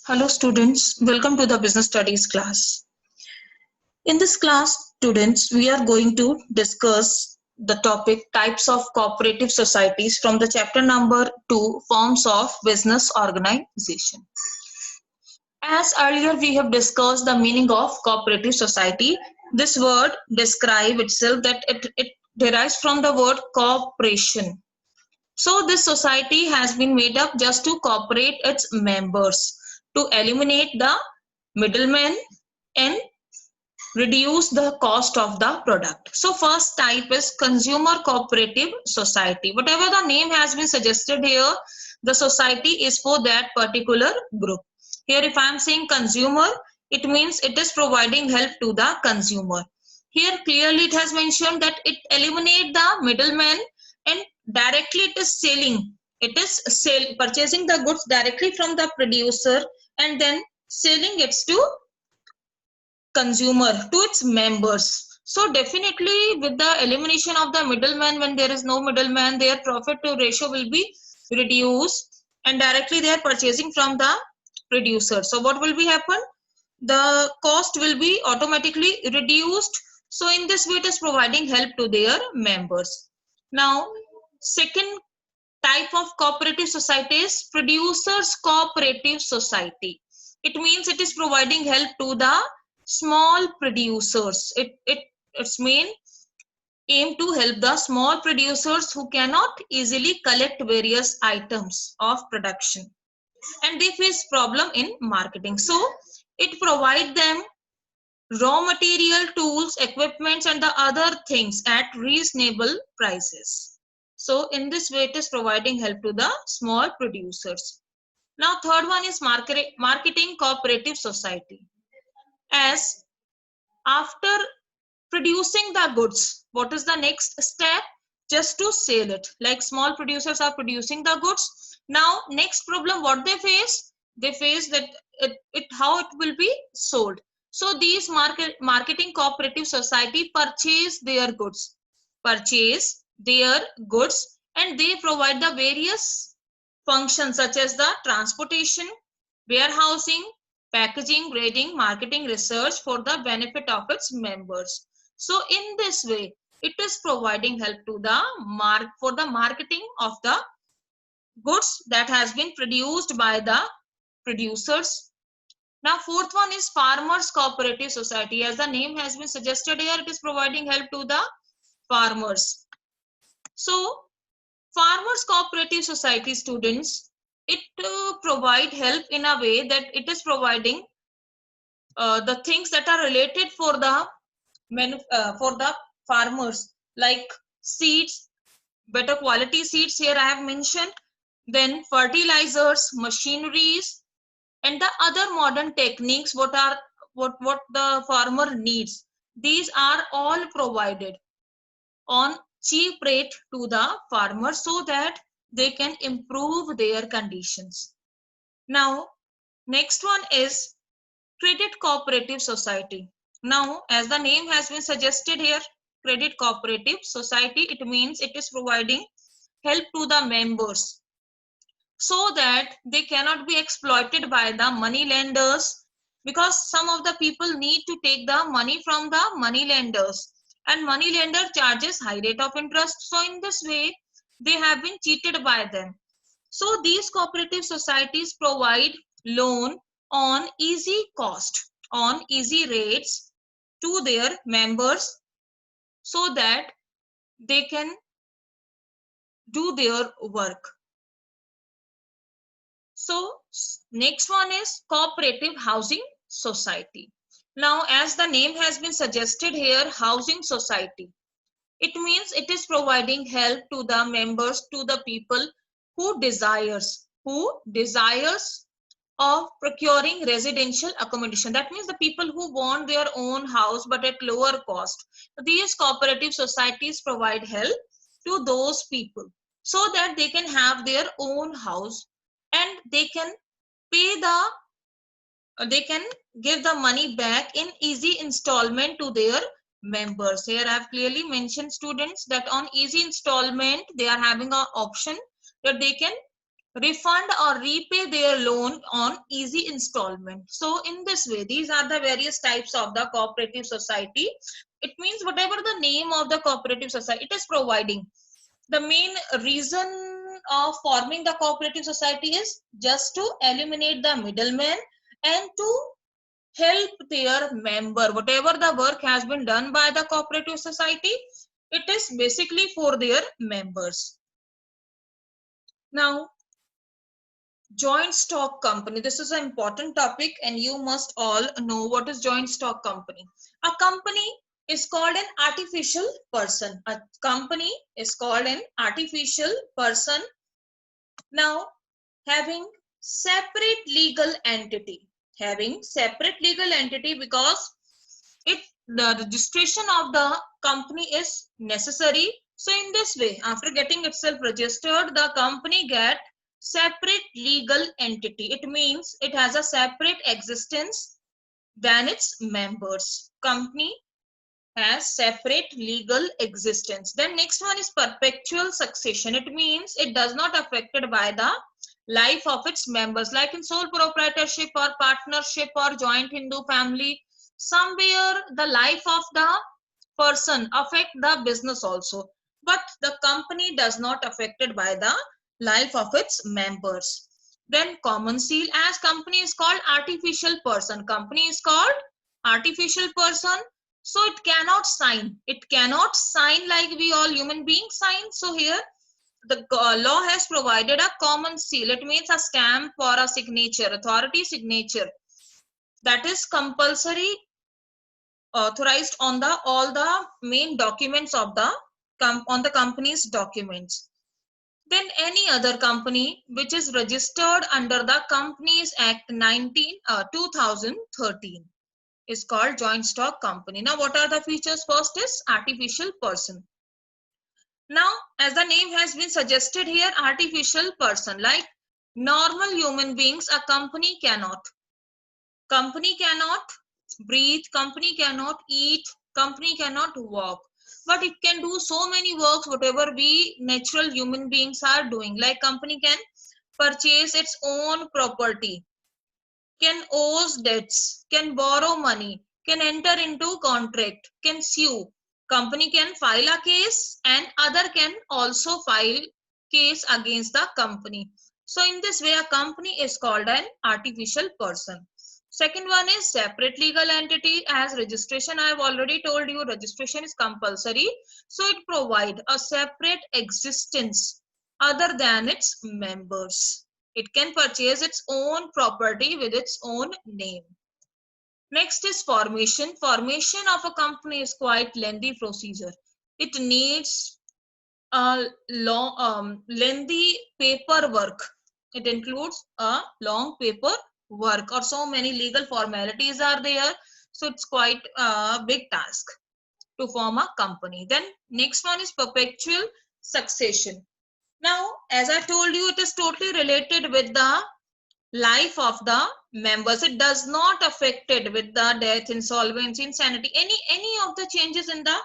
Hello students, welcome to the business studies class. In this class, students, we are going to discuss the topic types of cooperative societies from the chapter number 2, forms of business organization. As earlier we have discussed the meaning of cooperative society, this word describes itself that it derives from the word cooperation. So this society has been made up just to cooperate its members to eliminate the middlemen and reduce the cost of the product. So first type is consumer cooperative society. Whatever the name has been suggested here, the society is for that particular group. Here if I am saying consumer, it means it is providing help to the consumer. Here clearly it has mentioned that it eliminate the middleman and directly it is selling. It is purchasing the goods directly from the producer and then selling it to consumer, to its members. So definitely with the elimination of the middleman, when there is no middleman, their profit to ratio will be reduced and directly they are purchasing from the producer. So what will be happen? The cost will be automatically reduced. So in this way it is providing help to their members. Now second type of cooperative society is producers cooperative society. It means it is providing help to the small producers. Its main aim to help the small producers who cannot easily collect various items of production and they face problem in marketing. So it provide them raw material, tools, equipments and the other things at reasonable prices. So in this way it is providing help to the small producers. Now third one is marketing cooperative society. As after producing the goods, what is the next step? Just to sell it. Like small producers are producing the goods. Now next problem what they face? They face that how it will be sold. So these marketing cooperative society purchase their goods and they provide the various functions such as the transportation, warehousing, packaging, grading, marketing, research for the benefit of its members. So in this way, it is providing help to the for the marketing of the goods that has been produced by the producers. Now fourth one is farmers cooperative society. As the name has been suggested here, it is providing help to the farmers. So farmers cooperative society students, it provide help in a way that it is providing the things that are related for the farmers, like seeds, better quality seeds here I have mentioned, then fertilizers, machineries and the other modern techniques what the farmer needs. These are all provided on cheap rate to the farmer so that they can improve their conditions. Now next one is credit cooperative society. Now as the name has been suggested here, credit cooperative society, it means it is providing help to the members so that they cannot be exploited by the money lenders, because some of the people need to take the money from the money lenders and money lender charges high rate of interest. So in this way they have been cheated by them. So these cooperative societies provide loan on easy cost, on easy rates to their members so that they can do their work. So next one is cooperative housing society. Now as the name has been suggested here, housing society, it means it is providing help to the members, to the people who desires of procuring residential accommodation. That means the people who want their own house but at lower cost. These cooperative societies provide help to those people so that they can have their own house and they can pay they can give the money back in easy installment to their members. Here I have clearly mentioned students that on easy installment they are having an option that they can refund or repay their loan on easy installment. So in this way, these are the various types of the cooperative society. It means whatever the name of the cooperative society, it is providing. The main reason of forming the cooperative society is just to eliminate the middleman and to help their member. Whatever the work has been done by the cooperative society, it is basically for their members. Now, joint stock company. This is an important topic and you must all know what is joint stock company. A company is called an artificial person. A company is called an artificial person. Now, having separate legal entity. Having separate legal entity because the registration of the company is necessary. So in this way, after getting itself registered, the company get separate legal entity. It means it has a separate existence than its members. Company has separate legal existence. Then next one is perpetual succession. It means it does not affected by the life of its members, like in sole proprietorship or partnership or joint Hindu family. Somewhere the life of the person affect the business also, but the company does not affected by the life of its members. Then common seal, as company is called artificial person. Company is called artificial person, so it cannot sign. It cannot sign like we all human beings sign. So here the law has provided a common seal. It means a stamp or a signature, authority signature, that is compulsory, authorized on the all the main documents of the on the company's documents. Then any other company which is registered under the Companies Act 2013 is called joint stock company. Now what are the features? First is artificial person. Now as the name has been suggested here, artificial person, like normal human beings, a company cannot. Company cannot breathe, company cannot eat, company cannot walk, but it can do so many works whatever we natural human beings are doing. Like company can purchase its own property, can owe debts, can borrow money, can enter into contract, can sue. Company can file a case and other can also file case against the company. So in this way, a company is called an artificial person. Second one is separate legal entity. As registration, I have already told you, registration is compulsory. So it provides a separate existence other than its members. It can purchase its own property with its own name. Next is formation. Formation of a company is quite lengthy procedure. It needs a long, lengthy paperwork. It includes a long paperwork, or so many legal formalities are there. So it's quite a big task to form a company. Then next one is perpetual succession. Now, as I told you, it is totally related with the life of the members. It does not affected with the death, insolvency, insanity. Any of the changes in the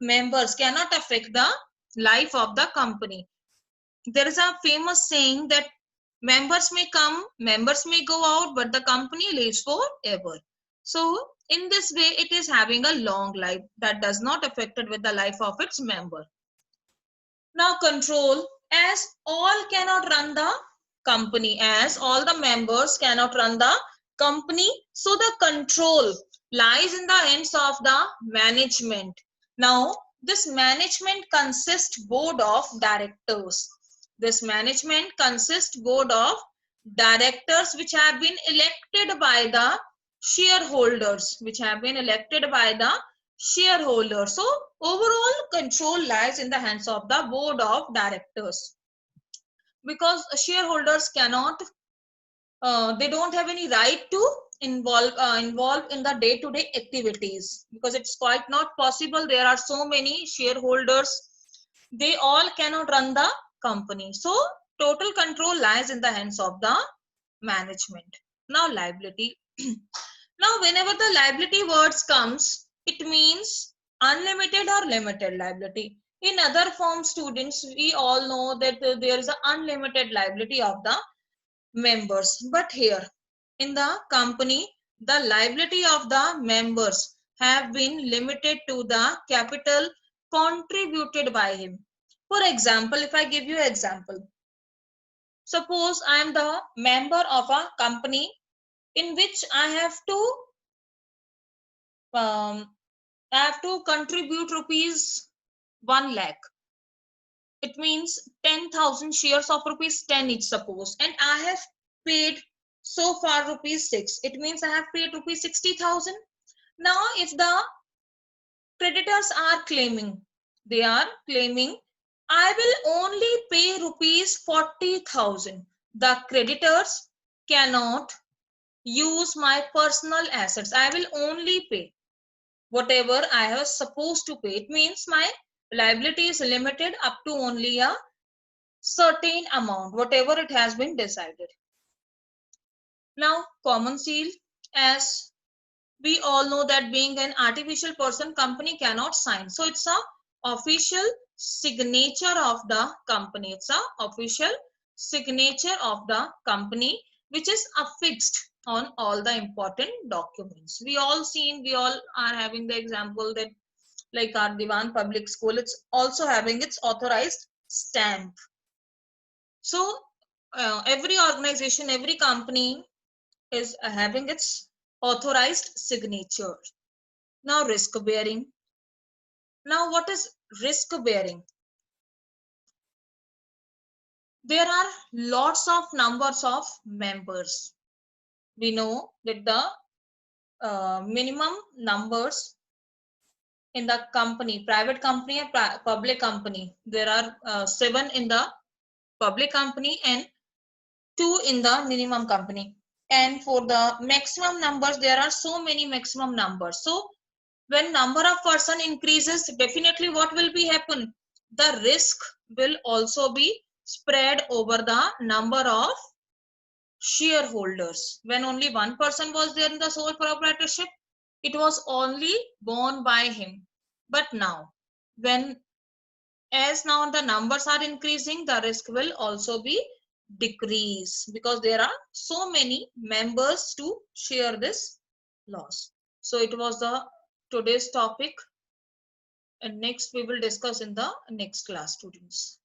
members cannot affect the life of the company. There is a famous saying that members may come, members may go out, but the company lives forever. So in this way, it is having a long life that does not affected with the life of its member. Now control, as all cannot run the company, as all the members cannot run the company, so the control lies in the hands of the management. Now this management consists board of directors. This management consists board of directors which have been elected by the shareholders, which have been elected by the shareholder. So overall control lies in the hands of the board of directors, because shareholders cannot, they don't have any right to involve in the day-to-day activities, because it's quite not possible. There are so many shareholders, they all cannot run the company. So total control lies in the hands of the management. Now liability. Now whenever the liability words comes, it means unlimited or limited liability. In other form, students, we all know that there is an unlimited liability of the members. But here in the company, the liability of the members have been limited to the capital contributed by him. For example, if I give you an example, suppose I am the member of a company in which I have to contribute rupees 1 lakh. It means 10,000 shares of rupees 10 each, suppose, and I have paid so far rupees 6. It means I have paid rupees 60,000. Now if the creditors are claiming, they are claiming, I will only pay rupees 40,000. The creditors cannot use my personal assets. I will only pay whatever I have supposed to pay. It means my liability is limited up to only a certain amount, whatever it has been decided. Now, common seal, as we all know that being an artificial person, company cannot sign. So it's a official signature of the company. It's a official signature of the company which is affixed on all the important documents. We all are having the example that like our Diwan Public School, it's also having its authorized stamp. So every organization, every company is having its authorized signature. Now risk bearing. Now what is risk bearing? There are lots of numbers of members. We know that the minimum numbers in the company, private company and public company, there are 7 in the public company and 2 in the minimum company. And for the maximum numbers, there are so many maximum numbers. So when number of person increases, definitely what will be happen? The risk will also be spread over the number of shareholders. When only one person was there in the sole proprietorship, it was only borne by him. But now, when as now the numbers are increasing, the risk will also be decrease because there are so many members to share this loss. So it was the today's topic, and next we will discuss in the next class, students.